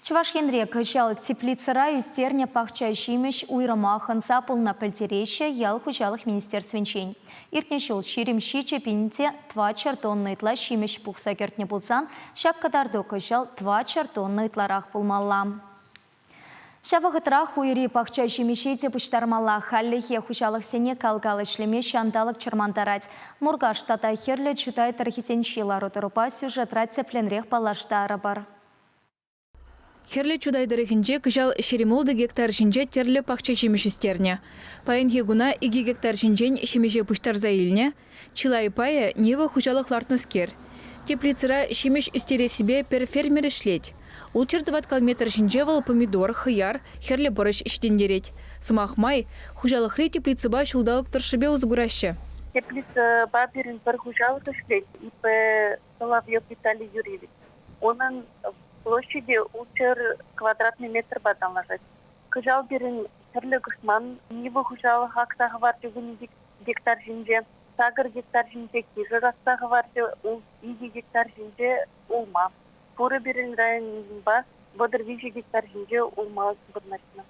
Чуваш енрек жал теплицара юстерне пахча жимеш уйрамахан сапыл на пальтереща ял хучалых министерственчень. Иртнешел ширим щиче пинте 2 чартонны итла жимеш пухса кертне булсан, шак катардока жал 2 чартонны итларах пулмалла. Шавағытрах уйри пахча жимешете пуштармалла халлихе хучалых сене калгалы шлеме шандалык чармантарать. Мургаш тата херле чутай тархитенчилару тұрупа сюжетрат тепленрех палаштары бар. Херле чудайдырыхинче кыжал шеремолды гектар жинже терле пахча жемешестерне. Паян хегуна 2 гектар жинжен шемеже пуштарза илне, чилай пая нева хучалых лартныскер. Теплицера шемеш үстере себе пер фермер ишлеть. Ул чертыват калметр жинжевал помидор, хыяр, херле борщ иштендереть. Сымах май хучалыхры теплицыба шулдалык торшыбе узгураща. Теплица баберин пер хучалык ишлеть, ипе Соловьев Виталий Юрьевич. Он площади учер квадратный метр бадан ложать. Кыжал берин терле гышман, нивы хужалы хактағы варты гектар жинже, сагыр гектар жинже кижі растағы варты 2 гектар жинже улма. Пуры берин районба бодыр 5 гектар жинже улма суборнатина.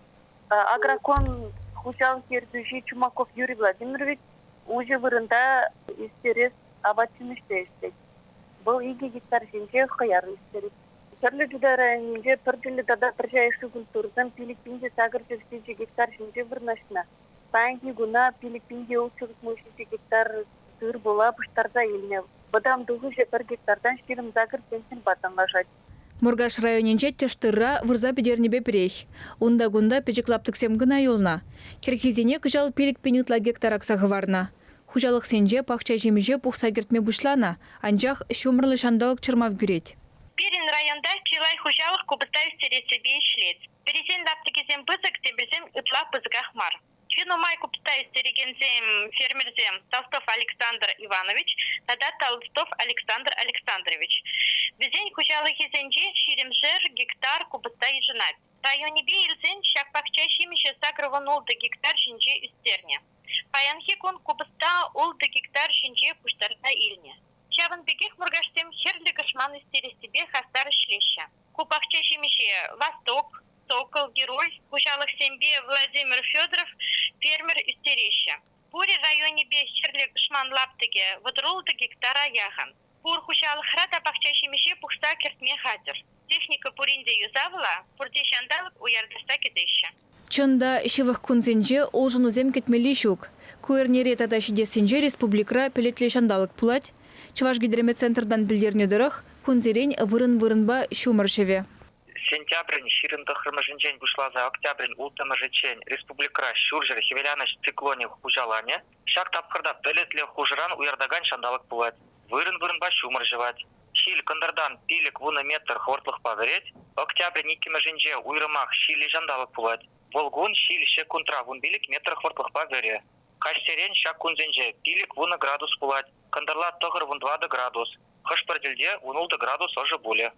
Агрокон хужал кердужи Чумаков Юрий Владимирович уже вырында истерес абачын иштейштей. Был 2 гектар жинже хаяр истерес. Серле жүда районинже пірділі дада біржайшы культурзан Филиппинде сагыр 4 гектар жинже вырнашына. Паянки гуна Филиппинде ұлчығыз мөшінші гектар сыр бола бұштарда еліне. Бұдам 1 гектардан шерім загыр пенсин батанға жад. Мургаш районинже тештырра вырза бедернебе прех. Унда гунда печеклаптык семгына юлна. Керхизене кыжал пилик пенютла гектар аксағы варна. Хужалық сенже пахча жемеже пухса кертме бушлана, анжақ шумырлы шандалык чырмав гүреть. Перин районда чилай хужалых кубытай себе шлет. Пересен лаптыгезем пызык, тебрезем ытла пызыках мар. Чину май кубытай стерегензем фермерзем Толстов Александр Иванович, тада Толстов Александр Александрович. Безень хужалых езенже ширемжер гектар кубытай женат. В районе Бейлзен шак пахчащим еще сагрыван олды гектар жинже үстерне. Паянхекон кубыста олды гектар жинже пуштарда илне. Чаван бегех мургаштем херли гашман истери себе хастар шлеща. Купахча шемище Восток, Сокол, Герой, Хужалых Сембе, Владимир Федоров, фермер истереща. Пури районе бе херли гашман лаптыге, водрулды гектара яхан. Пур Хужалых рада пахча шемище пухста кертме хатер. Техника пуринде юзавла, пурдешандалык уярдыста кедеща. Чында шивых кунзенже олжын узем кетмели шук. Куэрнере тада шидесенже республикра пелетле шандалык пулать. Чуваш гидрометцентрдан билдерне дырых, кунзерень вырын-вырынба шумаршеве. Сентябрь ширында хырмыжынчен бушлаза октябрь ултымыжычен республикра шуржер хевеляныш циклоне хужалане. Шак тапқырда пелетле хужран уярдаган шандалык пулать. Вырын-вырынба шумаржевать. Шиль кондардан пилик вуна метр хвортлых повереть. Октябрь никимыжынче уйрымах шили жандалык пулать. Волгун шиль шекунтра вун билик метр хвортлых повере. Каштерен шак кунзенже пилик вуна градус пулать. Кандарла тогыр вун 2 градус. Хашпардельде вун 0 градус уже более.